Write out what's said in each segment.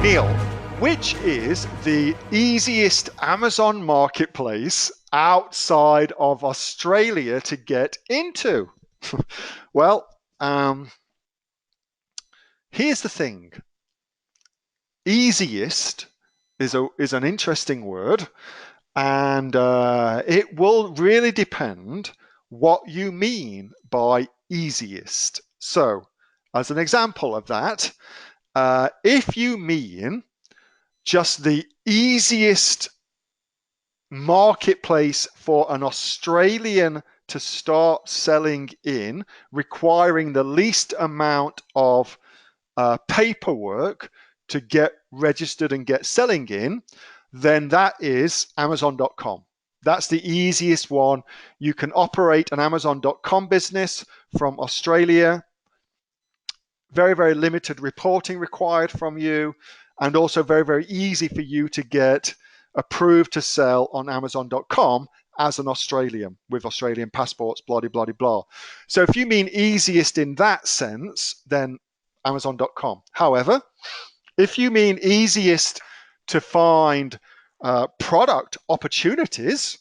Neil, which is the easiest Amazon marketplace outside of Australia to get into? Well, here's the thing. Easiest is an interesting word, and it will really depend what you mean by easiest. So, as an example of that, if you mean just the easiest marketplace for an Australian to start selling in, requiring the least amount of paperwork to get registered and get selling in, then that is Amazon.com. That's the easiest one. You can operate an Amazon.com business from Australia. Very, very limited reporting required from you, and also very, very easy for you to get approved to sell on Amazon.com as an Australian with Australian passports, blah, blah, blah, blah. So if you mean easiest in that sense, then Amazon.com. However, if you mean easiest to find product opportunities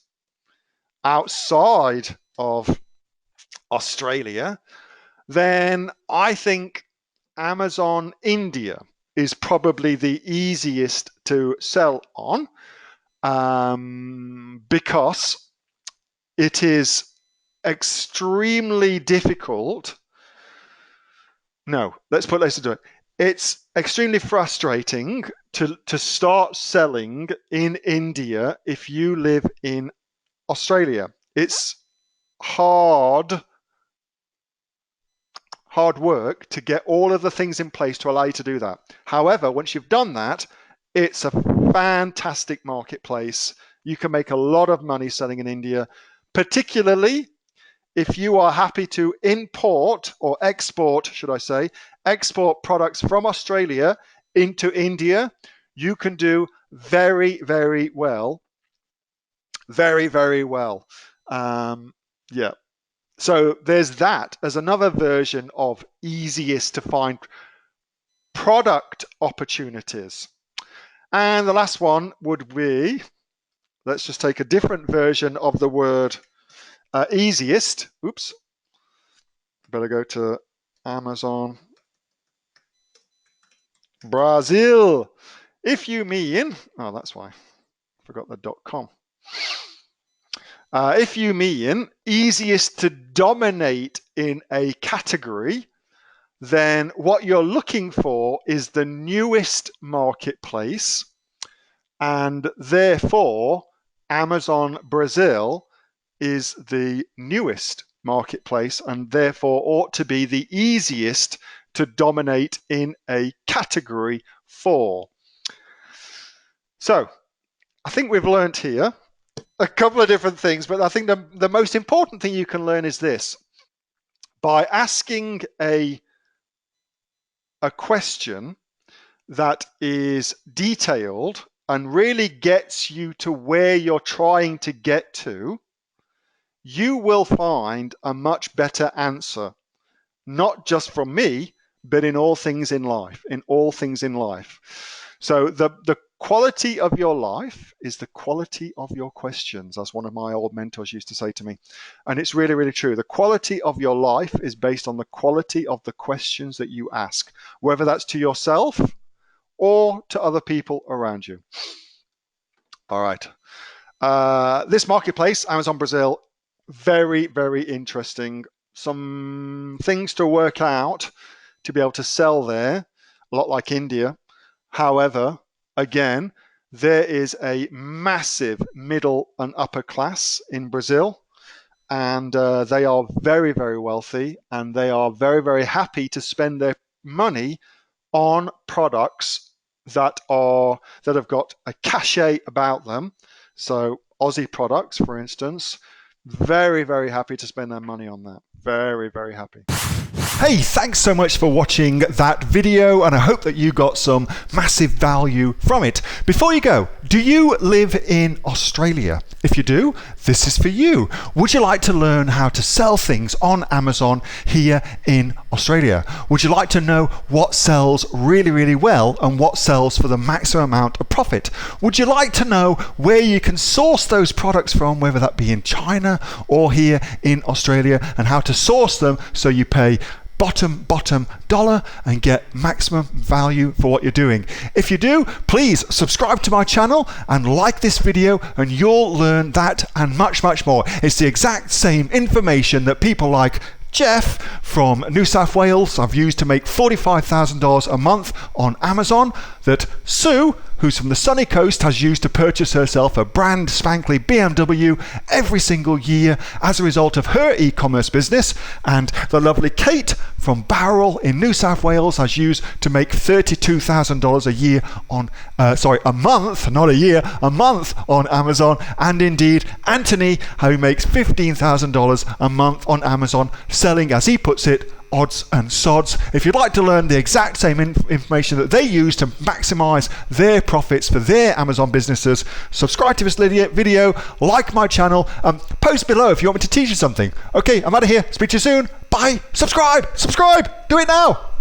outside of Australia, then I think Amazon India is probably the easiest to sell on, because it is extremely difficult. No, let's do it. It's extremely frustrating to start selling in India if you live in Australia. It's hard work to get all of the things in place to allow you to do that. However, once you've done that, it's a fantastic marketplace. You can make a lot of money selling in India, particularly if you are happy to import or export, should I say, export products from Australia into India. You can do very, very well. Very, very well. Yeah. So there's that as another version of easiest to find product opportunities. And the last one would be, let's just take a different version of the word easiest. Oops. Better go to Amazon Brazil. If you mean, oh, that's why I forgot the .com. If you mean easiest to dominate in a category, then what you're looking for is the newest marketplace, and therefore Amazon Brazil is the newest marketplace and therefore ought to be the easiest to dominate in a category for. So I think we've learned here a couple of different things, but I think the most important thing you can learn is this. By asking a question that is detailed and really gets you to where you're trying to get to, you will find a much better answer, not just from me, but in all things in life, So the quality of your life is the quality of your questions, as one of my old mentors used to say to me. And it's really, really true. The quality of your life is based on the quality of the questions that you ask, whether that's to yourself or to other people around you. All right. This marketplace, Amazon Brazil, very, very interesting. Some things to work out to be able to sell there, a lot like India. However, again, there is a massive middle and upper class in Brazil, and they are very, very wealthy, and they are very, very happy to spend their money on products that have got a cachet about them. So Aussie products, for instance, very, very happy to spend their money on that. Very, very happy. Hey, thanks so much for watching that video, and I hope that you got some massive value from it. Before you go, do you live in Australia? If you do, this is for you. Would you like to learn how to sell things on Amazon here in Australia? Would you like to know what sells really, really well and what sells for the maximum amount of profit? Would you like to know where you can source those products from, whether that be in China or here in Australia, and how to source them so you pay bottom dollar and get maximum value for what you're doing? If you do, please subscribe to my channel and like this video, and you'll learn that and much more. It's the exact same information that people like Jeff from New South Wales have used to make $45,000 a month on Amazon, that Sue, who's from the sunny coast, has used to purchase herself a brand spankly BMW every single year as a result of her e-commerce business, and the lovely Kate from Bowral in New South Wales has used to make $32,000 a year on a month, not a year, a month on Amazon, and indeed Anthony, who makes $15,000 a month on Amazon, selling, as he puts it, odds and sods. If you'd like to learn the exact same information that they use to maximize their profits for their Amazon businesses, subscribe to this video, like my channel, post below if you want me to teach you something. Okay, I'm out of here. Speak to you soon. Bye. Subscribe. Do it now.